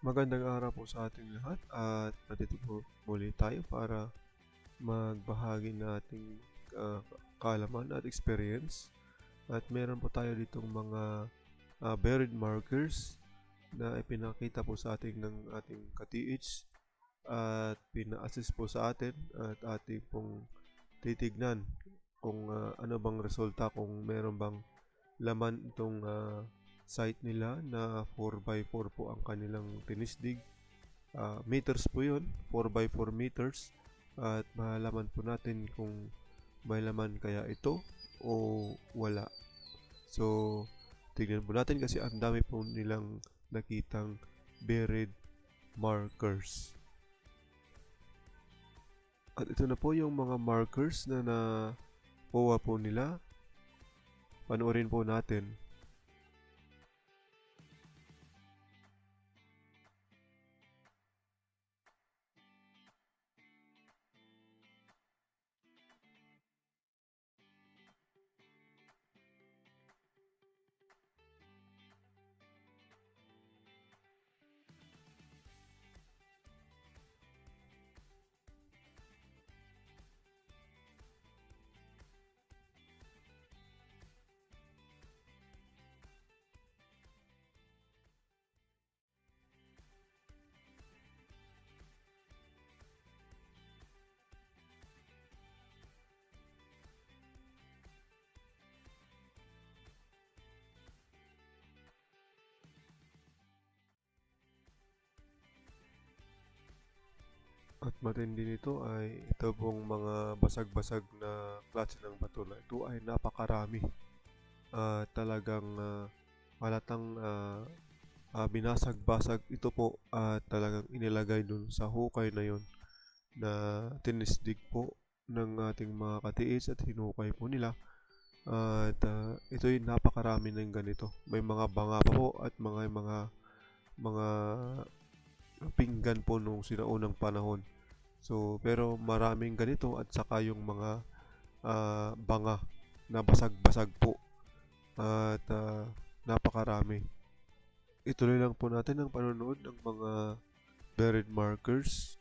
Magandang araw po sa ating lahat at nandito po muli tayo para magbahagi ng ating kaalaman at experience. At meron po tayo ditong mga buried markers na ipinakita po sa atin ng ating ka-TH at pina-assist po sa atin at ating pong titignan kung ano bang resulta, kung meron bang laman itong site nila na 4x4 po ang kanilang tinisdig. Meters po yun, 4x4 meters, at malalaman po natin kung may laman kaya ito o wala. So, tignan po natin kasi ang dami po nilang nakitang buried markers. At ito na po yung mga markers na nakuha po nila. Panoorin po natin. At matindi nito ay ito pong mga basag-basag na klase ng bato na ito ay napakarami. Talagang halatang binasag-basag ito po at talagang inilagay dun sa hukay na yon na tinisdig po ng ating mga katiis at hinukay po nila. At ito yung napakarami ng ganito. May mga banga pa po at mga pinggan po nung sinaunang panahon. So, pero maraming ganito at saka yung mga banga na basag-basag po at napakarami. Ituloy lang po natin ang panonood ng mga buried markers.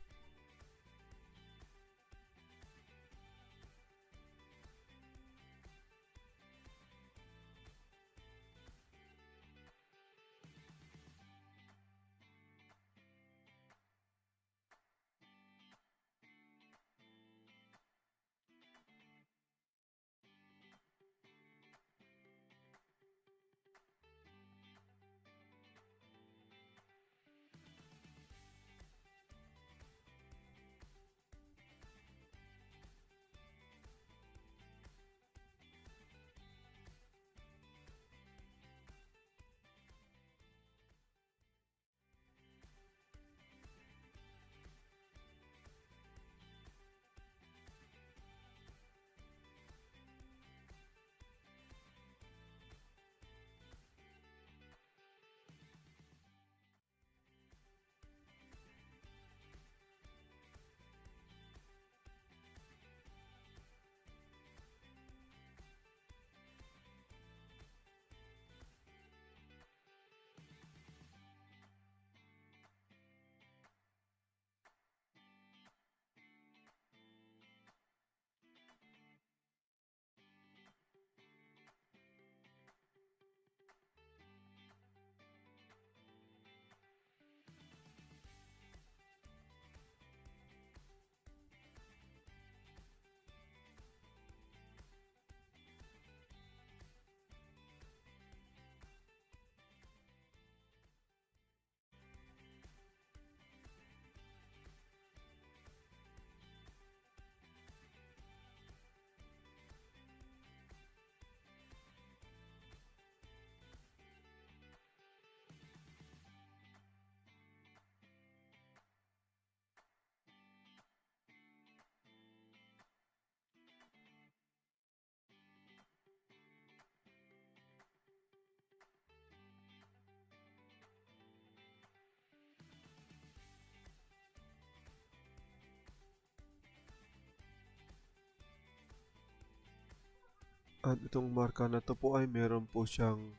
At itong marka na to po ay meron po siyang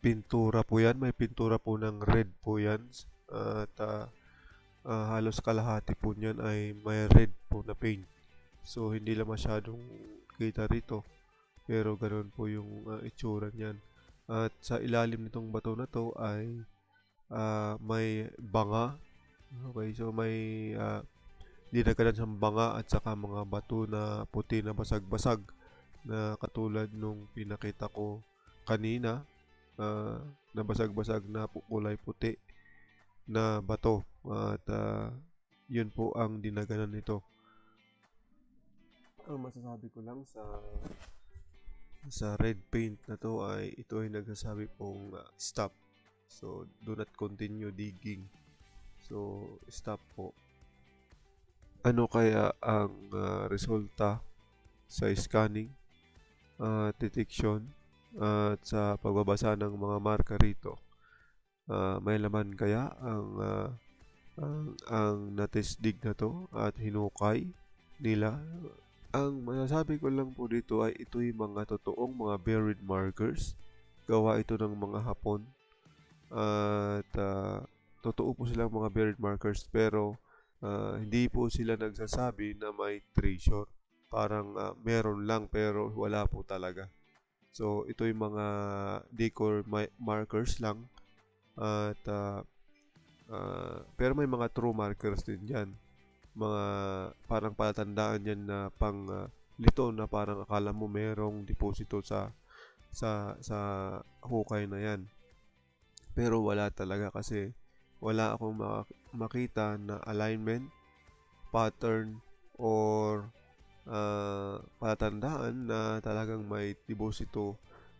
Pintura po yan. May pintura po ng red po yan. At halos kalahati po niyan ay may red po na paint. So, hindi lang masyadong kita rito. Pero ganoon po yung itsura niyan. At sa ilalim nitong bato na to ay may banga. Okay, so may dinagdagan siyang banga at saka mga bato na puti na basag-basag na katulad nung pinakita ko kanina, na basag-basag na kulay puti na bato at yun po ang dinaganan nito. Ang masasabi ko lang sa red paint na to ay ito ay nagsasabi pong stop. So do not continue digging. So stop po. Ano kaya ang resulta sa scanning, detection at sa pagbabasa ng mga marka rito? May laman kaya ang natestig na to at hinukay nila? Ang masasabi ko lang po dito ay ito'y mga totoong mga buried markers. Gawa ito ng mga Hapon. At totoo po silang mga buried markers, pero hindi po sila nagsasabi na may treasure. Parang meron lang pero wala po talaga. So ito'y mga decor markers lang. At pero may mga true markers din yan. Mga parang palatandaan yan na pang lito na parang akala mo merong deposito sa hukay na yan. Pero wala talaga kasi wala akong makita na alignment, pattern, or palatandaan na talagang may deposito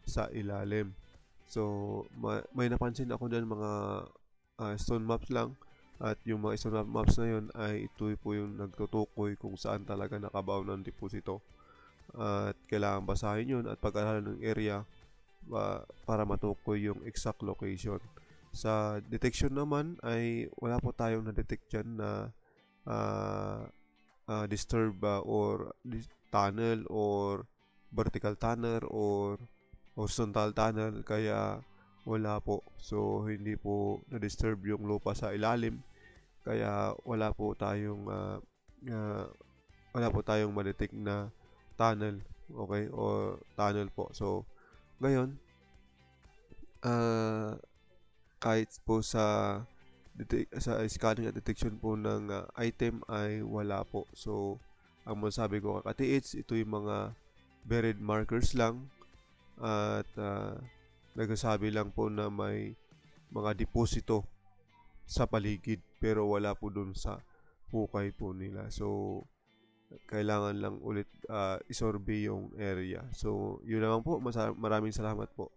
sa ilalim. So, may napansin ako dyan mga stone maps lang. At yung mga stone maps na yun ay ito po yung nagtutukoy kung saan talaga nakabaw ng deposito. At kailangan basahin yun at pag-aralan ng area para matukoy yung exact location. Sa detection naman ay wala po tayong na-detect dyan na disturb or tunnel or vertical tunnel or horizontal tunnel, kaya wala po. So hindi po na-disturb yung lupa sa ilalim, kaya wala po tayong ma-detect na tunnel, okay, o tunnel po. So ngayon, kahit po sa scanning at detection po ng item ay wala po. So ang masasabi ko kakatiits, ito yung mga buried markers lang at nagsasabi lang po na may mga deposito sa paligid pero wala po dun sa hukay po nila. So kailangan lang ulit isurvey yung area. So yun naman po, maraming salamat po.